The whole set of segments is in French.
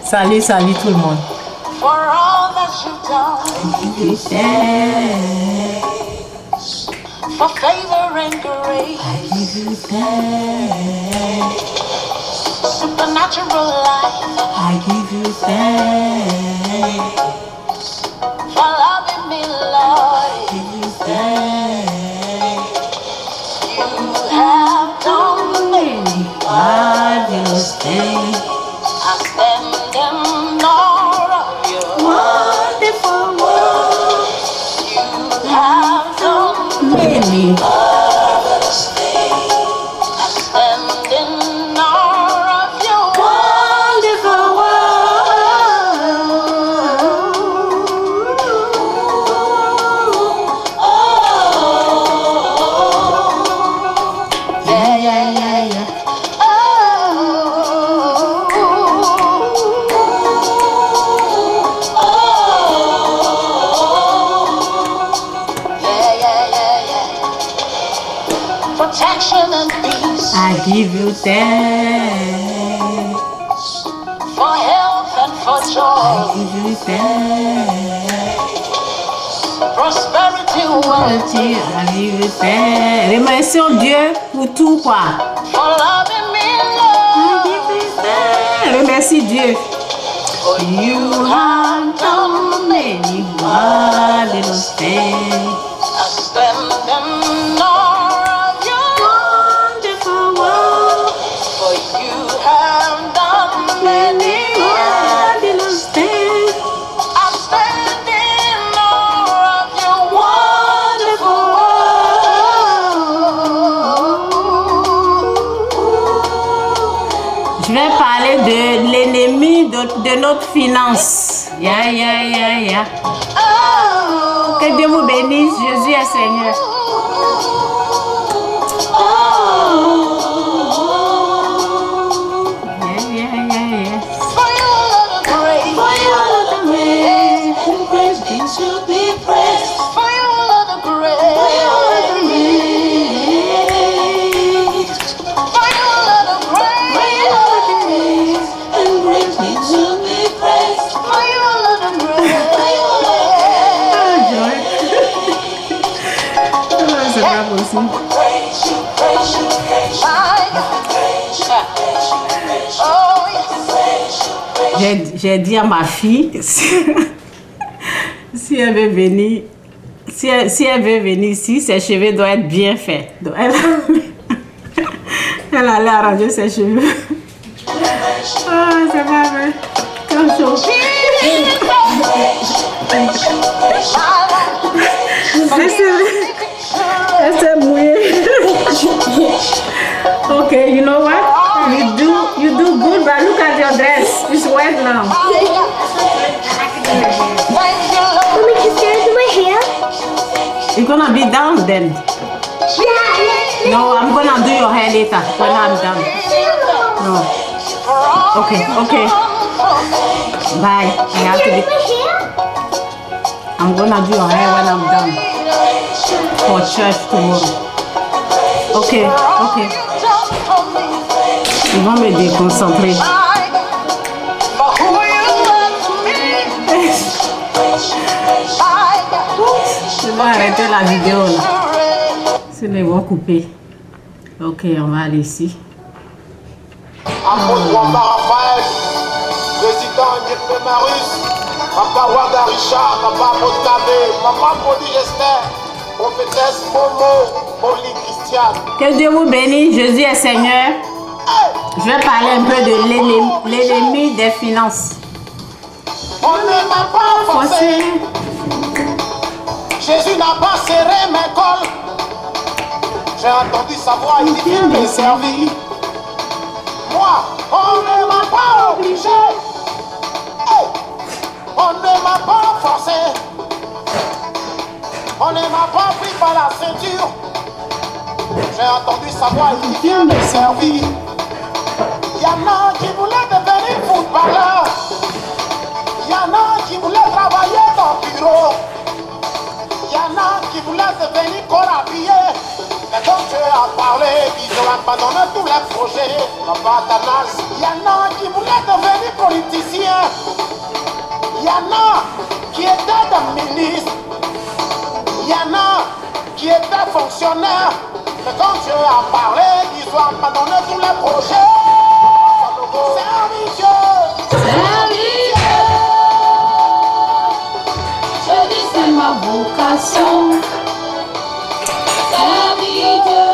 Salut, salut tout le monde. For all that you've done, for favor and grace, supernatural life, I give you thanks. for loving me, Lord. You have done many Marvelous things. I stand in awe of your Wonderful works. You have done Many. marvelous things. I stand in awe of your Wonderful works. Yeah, yeah, yeah, yeah. Protection and peace, I give you thanks. for health and for joy, Give you thanks. prosperity, wealth, I give you thanks. Remercions Dieu pour tout quoi. for loving me, I Lord. give you thanks. Remercie Dieu. For you have done Many marvelous things. I stand in awe of your Wonderful works. for you have done many. Marvelous things. I stand in awe of your wonderful works. Je vais parler de l'ennemi de notre finance. Yeah, yeah, yeah, yeah. Que Dieu vous bénisse. Jésus est Seigneur. Yeah, yeah, yeah, yeah. For you are the great. For you are the great, and praise be to be praised. For you are the great. For you are the great. For you are the great. For you are the great, and praise be to be praised. For you are the great. C'est pas possible. Praise you, praise you, praise you. Oh, yes. J'ai dit à ma fille, si elle veut venir, si elle veut venir ici, ses cheveux doivent être bien faits. Donc, elle allait arranger ses cheveux. Ah, c'est pas vrai. Comme chaud. Elle s'est mouillée. Okay, you know what? You do good, but look at your dress. It's wet now. Mommy, can I do my hair? You're gonna be down then. Yeah. No, I'm gonna do your hair later when I'm done. No. Okay, okay. Bye. I have to be. My hair? I'm gonna do your hair when I'm done for church tomorrow. Okay, okay. Ils vont me déconcentrer. Je vais arrêter la vidéo là. Sinon ils vont couper. Ok, on va aller ici. Apôtre Wamba Raphaël, président Nyepé Marus, Papa Wada Richard, Papa Mostavé, Maman Poli Esther, prophétesse Momo, Poli Christiane. Que Dieu vous bénisse, Jésus est Seigneur. Je vais parler un peu de l'ennemi des finances. On ne m'a pas forcé, Jésus n'a pas serré mes cols. J'ai entendu sa voix, il dit viens me servir. Moi, on ne m'a pas obligé. Hey, on ne m'a pas forcé. On ne m'a pas pris par la ceinture. J'ai entendu sa voix, il dit viens me servir. Il y en a qui voulaient devenir footballeur. Il y en a qui voulaient travailler dans le bureau. Il y en a qui voulaient devenir corps habillé. Mais quand Dieu a parlé, ils ont abandonné tous les projets. Papa Danas, il y en a qui voulaient devenir politiciens. Il y en a qui étaient des ministres. Il y en a qui étaient fonctionnaires. Mais quand Dieu a parlé, ils ont abandonné tous les projets. Servir Dieu. Servir Dieu. Je dis c'est ma vocation. Servir Dieu.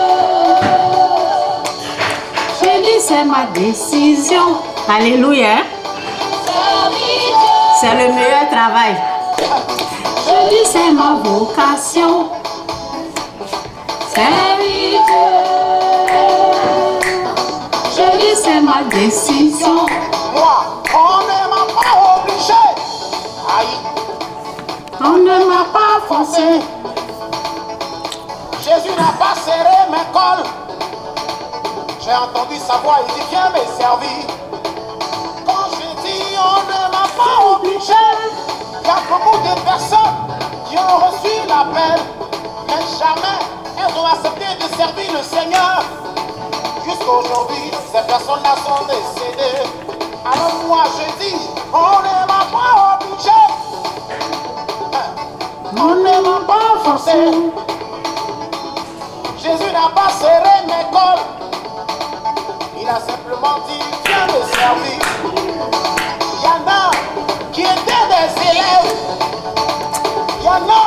Je dis c'est ma décision. Alléluia. C'est le meilleur travail. Je dis c'est ma vocation. Servir Dieu. Je dis c'est ma décision. Moi, on ne m'a pas obligé. Aïe. On ne m'a pas forcé. Jésus n'a pas serré mes cols. J'ai entendu sa voix, il dit viens me servir. Quand j'ai dit on ne m'a pas obligé, il y a beaucoup de personnes qui ont reçu l'appel, mais jamais elles ont accepté de servir le Seigneur. Jusqu'aujourd'hui, ces personnes-là sont décédées. Alors moi je dis, on ne m'a pas obligé. On ne m'a pas forcé. Jésus n'a pas serré mes cols. Il a simplement dit, viens me servir. Il y en a qui étaient des élèves. Il y en a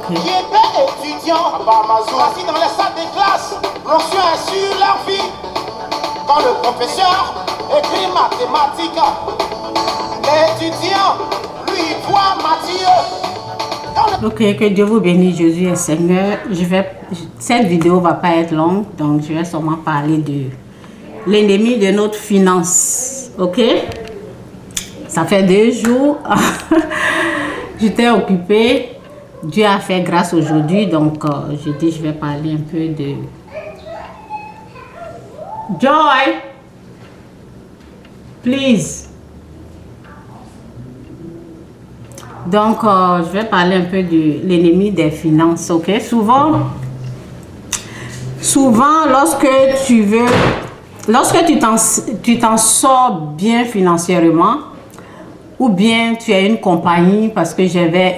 qui étaient étudiants. Assis dans les salles de classe, l'onction est sur leur vie. Quand le professeur écrit mathématiques, l'étudiant, lui, voit Matthieu. Ok, que Dieu vous bénisse, Jésus est Seigneur. Cette vidéo va pas être longue, donc je vais seulement parler de l'ennemi de notre finance. Ok? Ça fait 2 jours. J'étais occupée. Dieu a fait grâce aujourd'hui, donc je dis je vais parler un peu de Joy. Please. Donc, je vais parler un peu de l'ennemi des finances, ok? Souvent, lorsque tu t'en sors bien financièrement, ou bien tu as une compagnie, parce que j'avais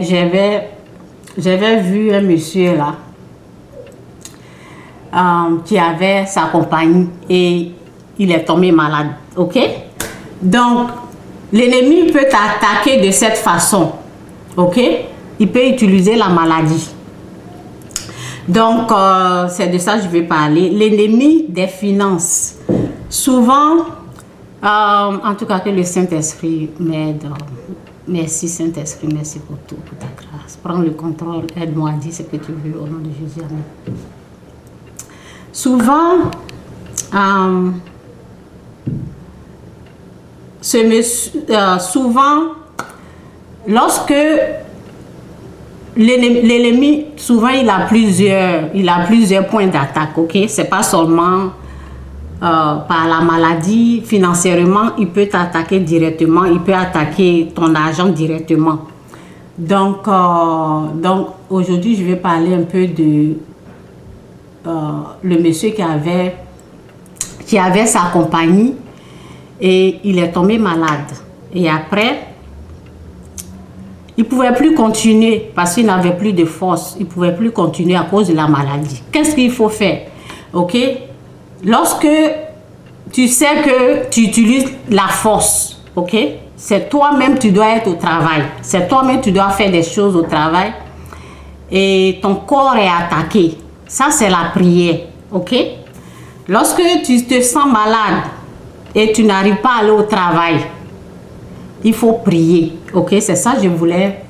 vu un monsieur là, qui avait sa compagnie et il est tombé malade, ok? Donc, l'ennemi peut t'attaquer de cette façon. Ok, il peut utiliser la maladie. Donc, c'est de ça que je vais parler. L'ennemi des finances. Souvent, en tout cas que le Saint-Esprit m'aide. Merci Saint-Esprit, merci pour tout, pour ta grâce. Prends le contrôle, aide-moi, dis ce que tu veux au nom de Jésus. Amen. Souvent, lorsque l'ennemi, souvent il a plusieurs points d'attaque, ok? C'est pas seulement par la maladie, financièrement, il peut t'attaquer directement, il peut attaquer ton argent directement. Donc aujourd'hui, je vais parler un peu de le monsieur qui avait sa compagnie et il est tombé malade. Et après, il ne pouvait plus continuer parce qu'il n'avait plus de force. Il ne pouvait plus continuer à cause de la maladie. Qu'est-ce qu'il faut faire? Ok? Lorsque tu sais que tu utilises la force, ok? C'est toi-même tu dois être au travail. C'est toi-même tu dois faire des choses au travail. Et ton corps est attaqué. Ça, c'est la prière, ok? Lorsque tu te sens malade et tu n'arrives pas à aller au travail, il faut prier, ok? C'est ça que je voulais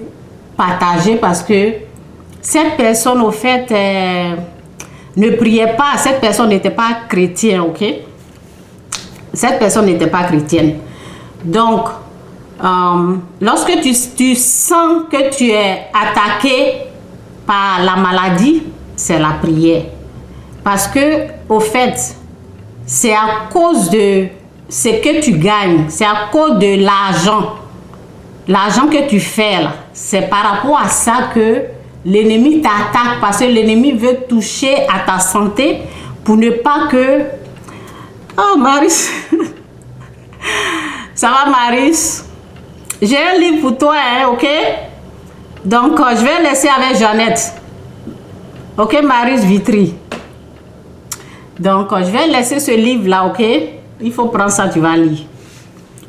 partager parce que cette personne, au fait, ne priait pas. Cette personne n'était pas chrétienne, ok? Cette personne n'était pas chrétienne. Donc, lorsque tu sens que tu es attaqué par la maladie, c'est la prière. Parce que, au fait, c'est à cause de ce que tu gagnes, c'est à cause de l'argent. L'argent que tu fais là, c'est par rapport à ça que l'ennemi t'attaque parce que l'ennemi veut toucher à ta santé pour ne pas que... Oh, Maris. Ça va, Maris? J'ai un livre pour toi, hein, ok? Donc, je vais laisser avec Jeannette. Ok, Maris Vitry. Donc, je vais laisser ce livre-là, ok? Il faut prendre ça, tu vas lire.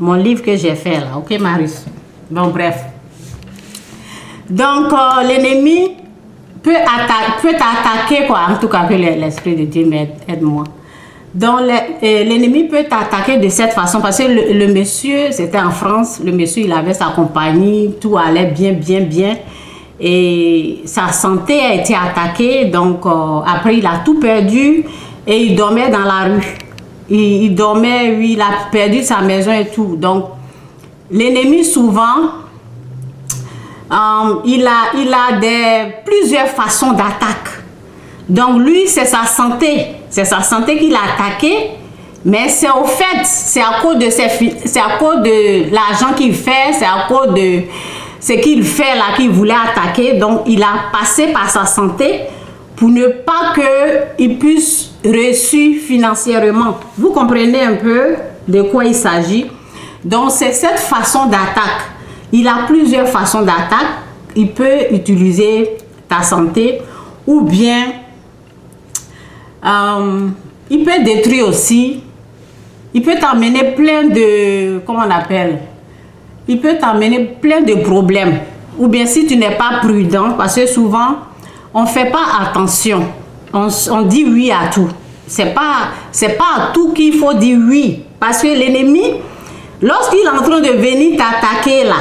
Mon livre que j'ai fait là, ok, Maris? Bon, bref. Donc, l'ennemi peut t'attaquer, quoi. En tout cas, que l'Esprit de Dieu m'aide-moi. Donc, l'ennemi peut t'attaquer de cette façon parce que le monsieur, c'était en France, le monsieur, il avait sa compagnie, tout allait bien. Et sa santé a été attaquée, donc après, il a tout perdu et il dormait dans la rue. Il dormait, oui, il a perdu sa maison et tout. Donc, l'ennemi, souvent, il a plusieurs façons d'attaque. Donc, lui, c'est sa santé. C'est sa santé qu'il a attaqué. Mais c'est au fait, c'est à cause de l'argent qu'il fait, c'est à cause de ce qu'il fait là qu'il voulait attaquer. Donc, il a passé par sa santé pour ne pas qu'il puisse réussir financièrement. Vous comprenez un peu de quoi il s'agit? Donc, c'est cette façon d'attaque. Il a plusieurs façons d'attaque. Il peut utiliser ta santé ou bien il peut détruire aussi. Il peut t'amener plein de... Comment on appelle? Il peut t'amener plein de problèmes. Ou bien si tu n'es pas prudent, parce que souvent, on ne fait pas attention. On dit oui à tout. C'est pas à tout qu'il faut dire oui. Parce que l'ennemi, lorsqu'il est en train de venir t'attaquer là,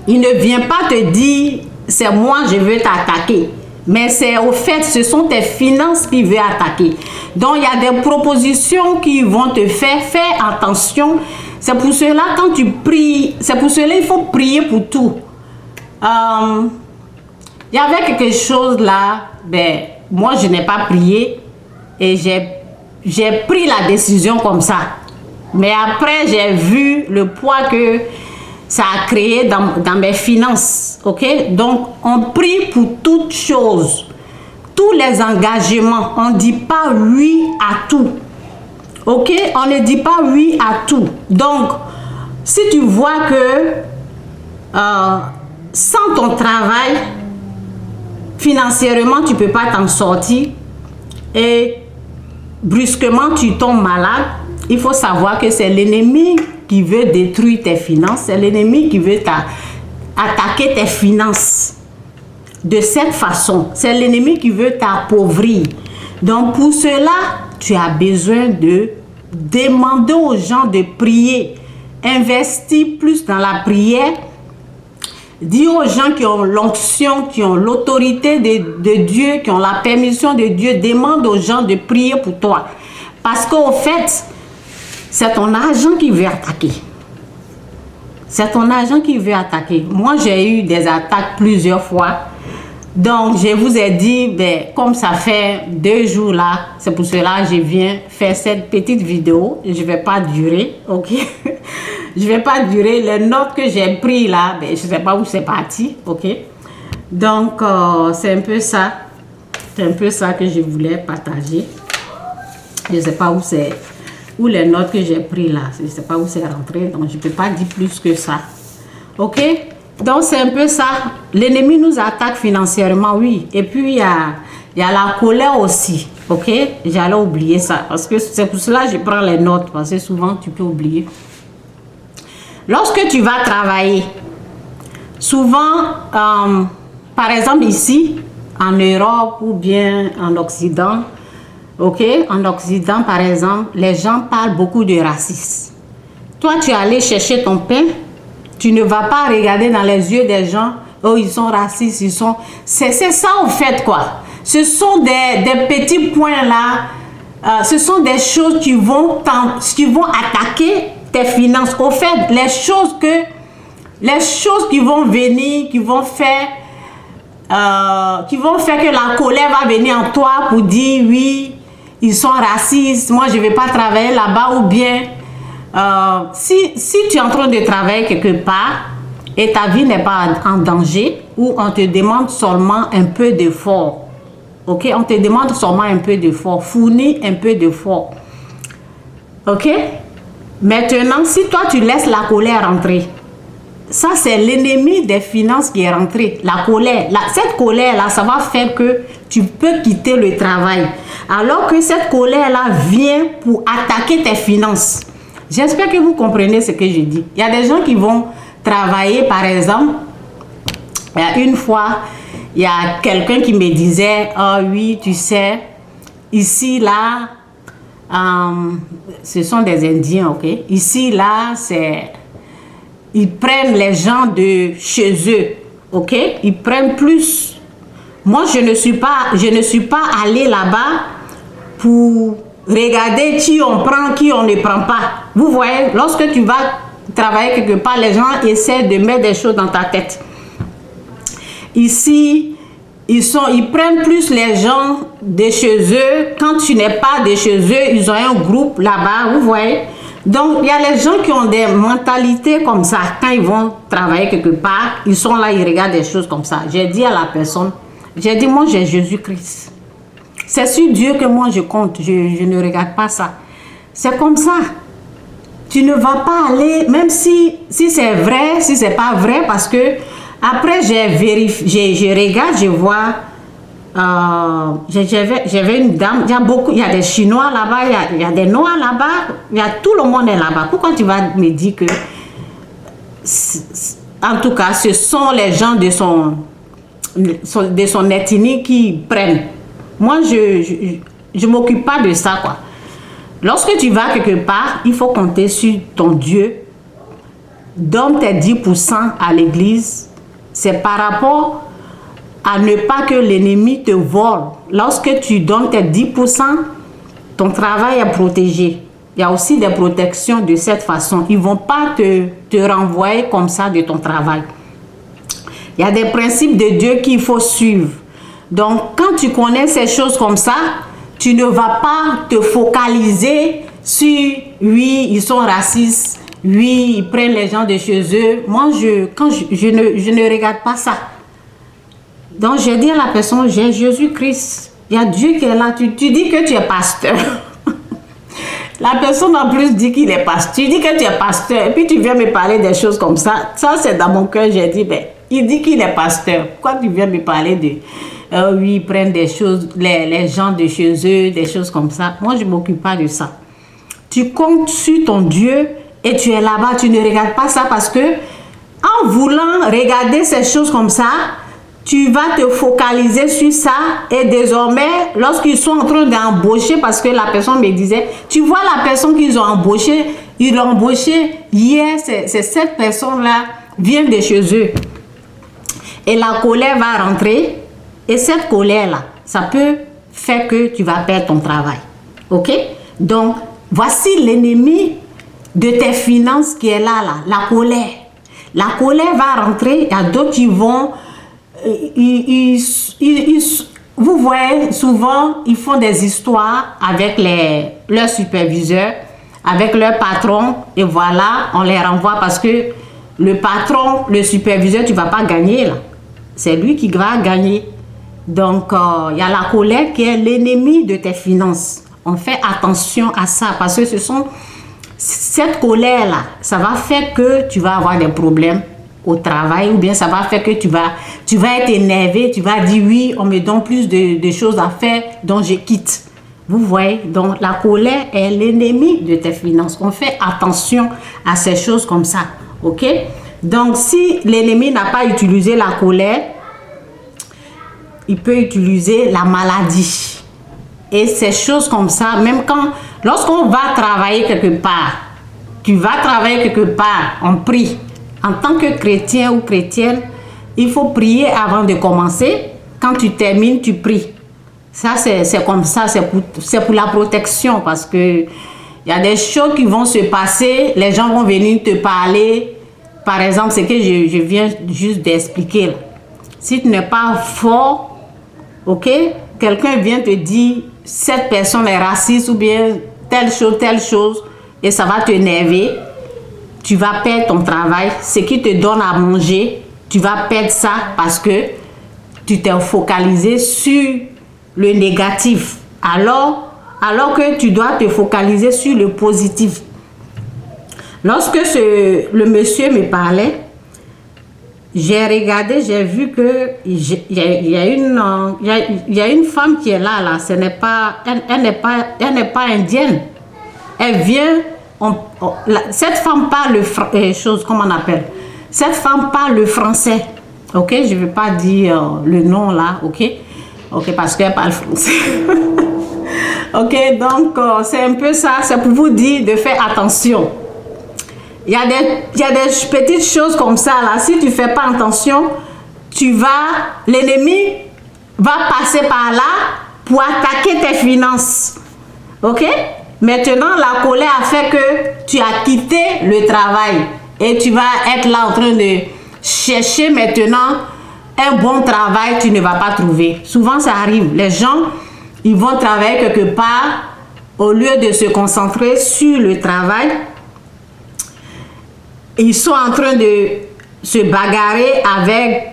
il ne vient pas te dire, c'est moi, je veux t'attaquer. Mais c'est au fait, ce sont tes finances qui veulent attaquer. Donc, il y a des propositions qui vont te faire attention. C'est pour cela, quand tu pries, c'est pour cela il faut prier pour tout. Il y avait quelque chose là, ben, moi je n'ai pas prié et j'ai pris la décision comme ça. Mais après, j'ai vu le poids que ça a créé dans mes finances, ok? Donc, on prie pour toutes choses, tous les engagements. On ne dit pas oui à tout, ok? On ne dit pas oui à tout. Donc, si tu vois que sans ton travail, financièrement, tu ne peux pas t'en sortir et brusquement, tu tombes malade, il faut savoir que c'est l'ennemi qui veut détruire tes finances, c'est l'ennemi qui veut attaquer tes finances de cette façon. C'est l'ennemi qui veut t'appauvrir. Donc pour cela, tu as besoin de demander aux gens de prier. Investis plus dans la prière. Dis aux gens qui ont l'onction, qui ont l'autorité de Dieu, qui ont la permission de Dieu, demande aux gens de prier pour toi. Parce qu'au fait, c'est ton argent qui veut attaquer. C'est ton argent qui veut attaquer. Moi, j'ai eu des attaques plusieurs fois. Donc, je vous ai dit, ben, comme ça fait 2 jours là, c'est pour cela que je viens faire cette petite vidéo. Je ne vais pas durer, ok? Je ne vais pas durer. Les notes que j'ai prises là, ben, je ne sais pas où c'est parti, ok? Donc, c'est un peu ça. C'est un peu ça que je voulais partager. Je ne sais pas où c'est... Ou les notes que j'ai prises là, je ne sais pas où c'est rentré, donc je ne peux pas dire plus que ça. Ok? Donc c'est un peu ça. L'ennemi nous attaque financièrement, oui. Et puis il y a la colère aussi. Ok? J'allais oublier ça. Parce que c'est pour cela que je prends les notes. Parce que souvent tu peux oublier. Lorsque tu vas travailler, souvent, par exemple ici, en Europe ou bien en Occident, ok, en Occident, par exemple, les gens parlent beaucoup de racisme. Toi, tu es allé chercher ton pain, tu ne vas pas regarder dans les yeux des gens, oh, ils sont racistes, ils sont... C'est ça, au fait, quoi. Ce sont des petits points là, ce sont des choses qui vont attaquer tes finances. Au fait, les choses qui vont venir, qui vont faire que la colère va venir en toi pour dire, oui, ils sont racistes, moi je ne vais pas travailler là-bas, ou bien si tu es en train de travailler quelque part et ta vie n'est pas en danger, où on te demande seulement un peu d'effort. Ok, on te demande seulement un peu d'effort. Fournis un peu d'effort. Ok? Maintenant, si toi tu laisses la colère entrer, ça c'est l'ennemi des finances qui est rentré. La colère. Cette colère-là, ça va faire que tu peux quitter le travail. Alors que cette colère-là vient pour attaquer tes finances. J'espère que vous comprenez ce que je dis. Il y a des gens qui vont travailler, par exemple, une fois, il y a quelqu'un qui me disait, oh oui, tu sais, ici, là, ce sont des Indiens, ok? Ici, là, ils prennent les gens de chez eux, ok? Ils prennent plus. Moi, je ne suis pas allée là-bas pour regarder qui on prend, qui on ne prend pas. Vous voyez, lorsque tu vas travailler quelque part, les gens essaient de mettre des choses dans ta tête. Ici, ils prennent plus les gens de chez eux. Quand tu n'es pas de chez eux, ils ont un groupe là-bas, vous voyez. Donc, il y a les gens qui ont des mentalités comme ça. Quand ils vont travailler quelque part, ils sont là, ils regardent des choses comme ça. J'ai dit à la personne, j'ai dit, moi, j'ai Jésus-Christ. C'est sur Dieu que moi, je compte. Je ne regarde pas ça. C'est comme ça. Tu ne vas pas aller, même si c'est vrai, si c'est pas vrai, parce que après, j'ai vérifié, je regarde, je vois, j'avais une dame, il y a des Chinois là-bas, il y a des Noirs là-bas, tout le monde est là-bas. Pourquoi tu vas me dire que, en tout cas, ce sont les gens de son ethnie qui prennent? Moi, je m'occupe pas de ça, quoi. Lorsque tu vas quelque part, il faut compter sur ton Dieu. Donne tes 10% à l'église. C'est par rapport à ne pas que l'ennemi te vole. Lorsque tu donnes tes 10%, ton travail est protégé. Il y a aussi des protections de cette façon. Ils ne vont pas te renvoyer comme ça de ton travail. Il y a des principes de Dieu qu'il faut suivre. Donc, quand tu connais ces choses comme ça, tu ne vas pas te focaliser sur, oui, ils sont racistes, oui, ils prennent les gens de chez eux. Moi, je ne regarde pas ça. Donc, je dis à la personne, j'ai Jésus-Christ. Il y a Dieu qui est là. Tu dis que tu es pasteur. La personne en plus dit qu'il est pasteur. Tu dis que tu es pasteur. Et puis, tu viens me parler des choses comme ça. Ça, c'est dans mon cœur. J'ai dit, ben, il dit qu'il est pasteur. Pourquoi tu viens me parler de... oui, ils prennent des choses, les gens de chez eux, des choses comme ça. Moi, je ne m'occupe pas de ça. Tu comptes sur ton Dieu et tu es là-bas, tu ne regardes pas ça parce que en voulant regarder ces choses comme ça, tu vas te focaliser sur ça et désormais, lorsqu'ils sont en train d'embaucher, parce que la personne me disait, tu vois la personne qu'ils ont embauchée, ils l'ont embauchée hier, c'est cette personne-là vient de chez eux. Et la colère va rentrer. Et cette colère-là, ça peut faire que tu vas perdre ton travail. Ok? Donc, voici l'ennemi de tes finances qui est là, la colère. La colère va rentrer, il y a d'autres qui vont... vous voyez, souvent, ils font des histoires avec leurs superviseurs, avec leur patron, et voilà, on les renvoie parce que le patron, le superviseur, tu ne vas pas gagner là. C'est lui qui va gagner. Donc, il y a la colère qui est l'ennemi de tes finances. On fait attention à ça parce que cette colère-là, ça va faire que tu vas avoir des problèmes au travail ou bien ça va faire que tu vas être énervé, tu vas dire oui, on me donne plus de choses à faire, donc je quitte. Vous voyez, donc la colère est l'ennemi de tes finances. On fait attention à ces choses comme ça, ok? Donc, si l'ennemi n'a pas utilisé la colère, il peut utiliser la maladie. Et ces choses comme ça, même lorsqu'on va travailler quelque part, tu vas travailler quelque part, on prie. En tant que chrétien ou chrétienne, il faut prier avant de commencer. Quand tu termines, tu pries. Ça, c'est comme ça, c'est pour la protection parce que il y a des choses qui vont se passer, les gens vont venir te parler. Par exemple, ce que je viens juste d'expliquer. Si tu n'es pas fort, ok, quelqu'un vient te dire cette personne est raciste ou bien telle chose et ça va t'énerver, tu vas perdre ton travail, ce qui te donne à manger, tu vas perdre ça parce que tu t'es focalisé sur le négatif. Alors que tu dois te focaliser sur le positif. Lorsque le monsieur me parlait, j'ai regardé, j'ai vu que il y a une femme qui est là, elle n'est pas indienne. Elle vient, cette femme parle comment on appelle? Cette femme parle le français. Ok, je ne vais pas dire le nom là, ok, parce qu'elle parle français. Ok, donc c'est un peu ça, c'est pour vous dire de faire attention. Il y a des petites choses comme ça là, si tu ne fais pas attention, l'ennemi va passer par là pour attaquer tes finances. Ok? Maintenant, la colère a fait que tu as quitté le travail et tu vas être là en train de chercher maintenant un bon travail, tu ne vas pas trouver. Souvent, ça arrive. Les gens, ils vont travailler quelque part au lieu de se concentrer sur le travail. Ils sont en train de se bagarrer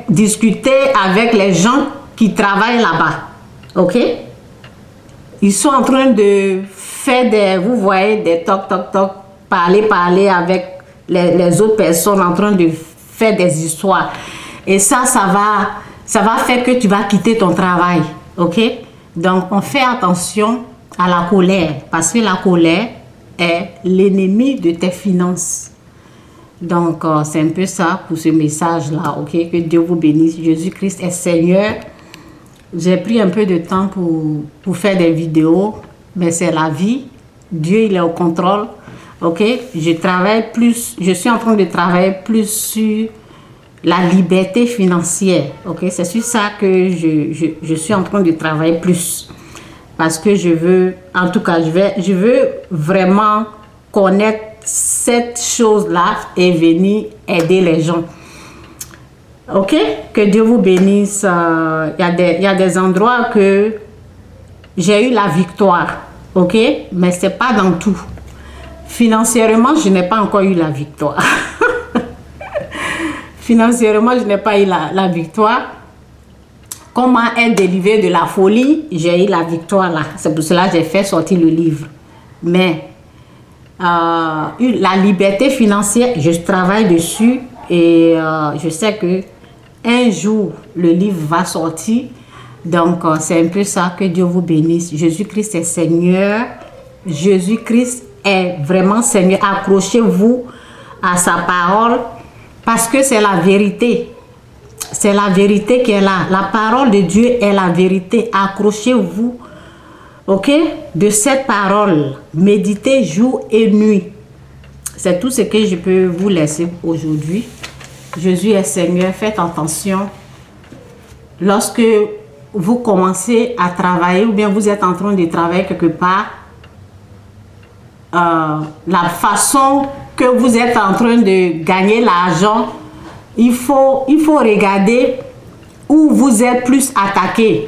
discuter avec les gens qui travaillent là-bas. Ok? Ils sont en train de faire vous voyez, des toc, parler avec les autres personnes en train de faire des histoires. Et ça va faire que tu vas quitter ton travail. Ok? Donc, on fait attention à la colère parce que la colère est l'ennemi de tes finances. Donc, c'est un peu ça pour ce message-là, ok? Que Dieu vous bénisse. Jésus-Christ est Seigneur. J'ai pris un peu de temps pour faire des vidéos, mais c'est la vie. Dieu, il est au contrôle, ok? Je suis en train de travailler plus sur la liberté financière, ok? C'est sur ça que je suis en train de travailler plus. Parce que je veux vraiment connaître cette chose-là et venir aider les gens. Ok? Que Dieu vous bénisse. Il y a des endroits que j'ai eu la victoire. Ok? Mais ce n'est pas dans tout. Financièrement, je n'ai pas encore eu la victoire. Financièrement, je n'ai pas eu la victoire. Comment être délivré de la folie, j'ai eu la victoire là. C'est pour cela que j'ai fait sortir le livre. Mais la liberté financière, je travaille dessus et je sais que un jour le livre va sortir. Donc c'est un peu ça. Que Dieu vous bénisse. Jésus-Christ est Seigneur. Jésus-Christ est vraiment Seigneur. Accrochez-vous à sa parole parce que c'est la vérité. C'est la vérité qui est là. La parole de Dieu est la vérité. Accrochez-vous. Ok, de cette parole, méditez jour et nuit. C'est tout ce que je peux vous laisser aujourd'hui. Jésus est Seigneur, faites attention. Lorsque vous commencez à travailler ou bien vous êtes en train de travailler quelque part, la façon que vous êtes en train de gagner l'argent, il faut regarder où vous êtes plus attaqué.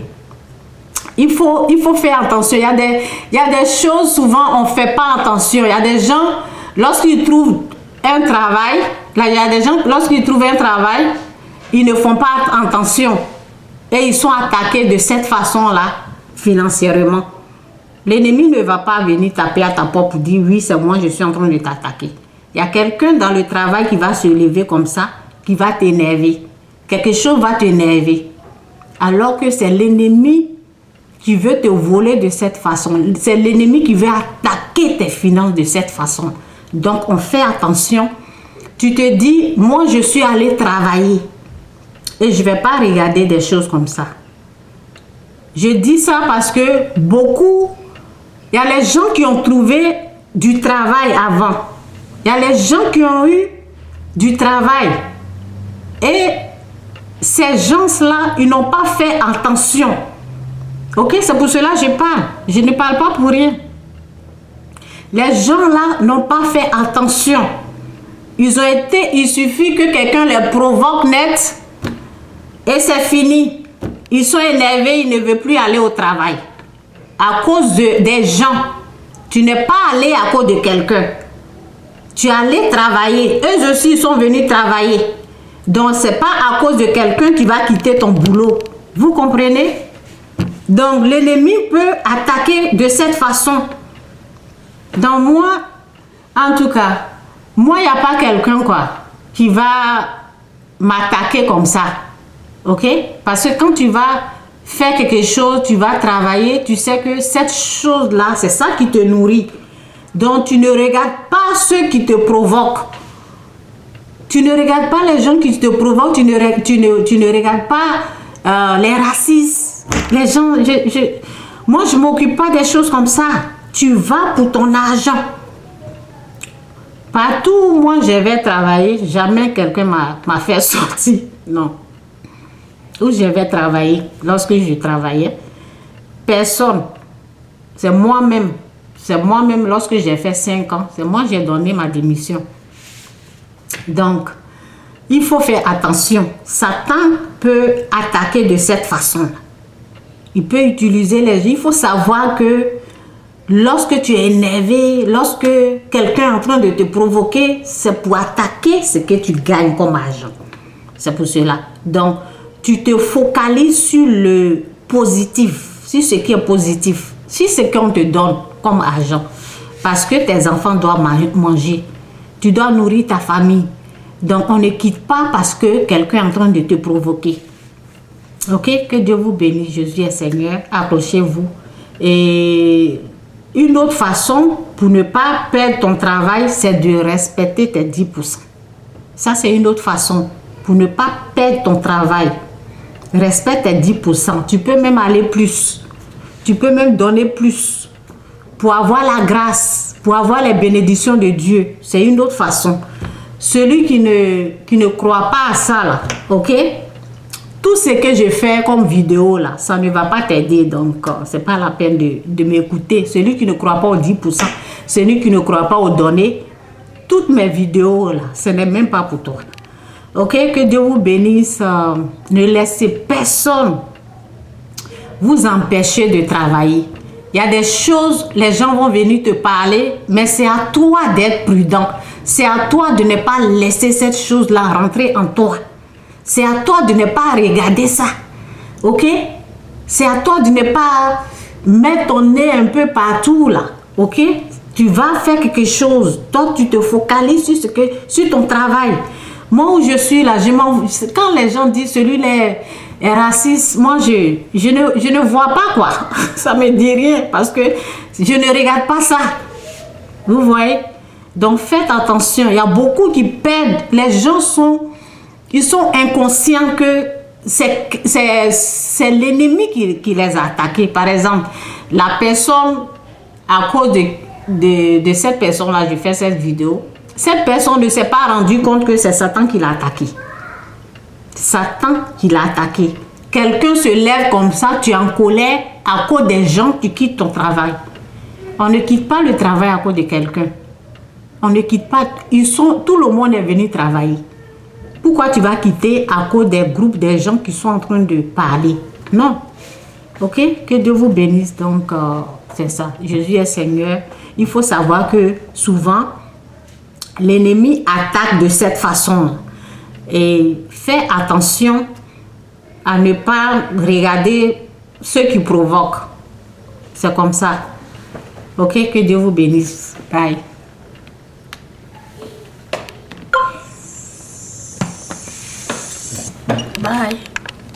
Il faut faire attention. Il y a des choses, souvent, on ne fait pas attention. Il y a des gens, lorsqu'ils trouvent un travail, ils ne font pas attention. Et ils sont attaqués de cette façon-là, financièrement. L'ennemi ne va pas venir taper à ta porte pour dire, oui, c'est moi, je suis en train de t'attaquer. Il y a quelqu'un dans le travail qui va se lever comme ça, qui va t'énerver. Quelque chose va t'énerver. Alors que c'est l'ennemi qui veut te voler de cette façon. C'est l'ennemi qui veut attaquer tes finances de cette façon. Donc, on fait attention. Tu te dis, moi, je suis allé travailler. Et je ne vais pas regarder des choses comme ça. Je dis ça parce que il y a les gens qui ont trouvé du travail avant. Il y a les gens qui ont eu du travail. Et ces gens-là, ils n'ont pas fait attention. Ok, c'est pour cela que je parle. Je ne parle pas pour rien. Les gens-là n'ont pas fait attention. Il suffit que quelqu'un les provoque net et c'est fini. Ils sont énervés, ils ne veulent plus aller au travail. À cause des gens. Tu n'es pas allé à cause de quelqu'un. Tu es allé travailler. Eux aussi, ils sont venus travailler. Donc, c'est pas à cause de quelqu'un qui va quitter ton boulot. Vous comprenez? Donc, l'ennemi peut attaquer de cette façon. Donc, moi, en tout cas, moi, il n'y a pas quelqu'un, quoi, qui va m'attaquer comme ça. OK? Parce que quand tu vas faire quelque chose, tu vas travailler, tu sais que cette chose-là, c'est ça qui te nourrit. Donc, tu ne regardes pas ceux qui te provoquent. Tu ne regardes pas les gens qui te provoquent, tu ne regardes pas les racistes. Les gens, moi, je ne m'occupe pas des choses comme ça. Tu vas pour ton argent. Partout où moi je vais travailler, jamais quelqu'un m'a fait sortir. Non. Où je vais travailler, lorsque je travaillais, personne. C'est moi-même. C'est moi-même, lorsque j'ai fait 5 ans, c'est moi qui j'ai donné ma démission. Donc, il faut faire attention. Satan peut attaquer de cette façon. Il peut utiliser les gens. Il faut savoir que lorsque tu es énervé, lorsque quelqu'un est en train de te provoquer, c'est pour attaquer ce que tu gagnes comme argent. C'est pour cela. Donc, tu te focalises sur le positif, sur ce qui est positif, sur ce qu'on te donne comme argent. Parce que tes enfants doivent manger. Tu dois nourrir ta famille. Donc, on ne quitte pas parce que quelqu'un est en train de te provoquer. Ok? Que Dieu vous bénisse. Jésus est Seigneur. Accrochez-vous. Et une autre façon pour ne pas perdre ton travail, c'est de respecter tes 10%. Ça, c'est une autre façon pour ne pas perdre ton travail. Respecte tes 10%. Tu peux même aller plus. Tu peux même donner plus. Pour avoir la grâce, pour avoir les bénédictions de Dieu. C'est une autre façon. Celui qui ne croit pas à ça, là, ok? Tout ce que je fais comme vidéo, là, ça ne va pas t'aider. Donc, c'est pas la peine de m'écouter. Celui qui ne croit pas aux 10%, celui qui ne croit pas aux données, toutes mes vidéos, là, ce n'est même pas pour toi. Ok? Que Dieu vous bénisse. Ne laissez personne vous empêcher de travailler. Il y a des choses, les gens vont venir te parler, mais c'est à toi d'être prudent. C'est à toi de ne pas laisser cette chose-là rentrer en toi. C'est à toi de ne pas regarder ça. Ok? C'est à toi de ne pas mettre ton nez un peu partout là. Ok? Tu vas faire quelque chose. Toi, tu te focalises sur ton travail. Moi où je suis là, quand les gens disent celui-là est raciste, moi je ne vois pas quoi. Ça me dit rien parce que je ne regarde pas ça. Vous voyez? Donc faites attention. Il y a beaucoup qui perdent. Les gens sont inconscients que c'est l'ennemi qui les a attaqués. Par exemple, la personne, à cause de cette personne-là, j'ai fait cette vidéo. Cette personne ne s'est pas rendu compte que c'est Satan qui l'a attaqué. Satan qui l'a attaqué. Quelqu'un se lève comme ça, tu es en colère à cause des gens, tu quittes ton travail. On ne quitte pas le travail à cause de quelqu'un. On ne quitte pas. Tout le monde est venu travailler. Pourquoi tu vas quitter à cause des groupes, des gens qui sont en train de parler? Non. Ok? Que Dieu vous bénisse. Donc, c'est ça. Jésus est Seigneur. Il faut savoir que souvent, l'ennemi attaque de cette façon. Et fais attention à ne pas regarder ceux qui provoquent. C'est comme ça. Ok? Que Dieu vous bénisse. Bye. Bye.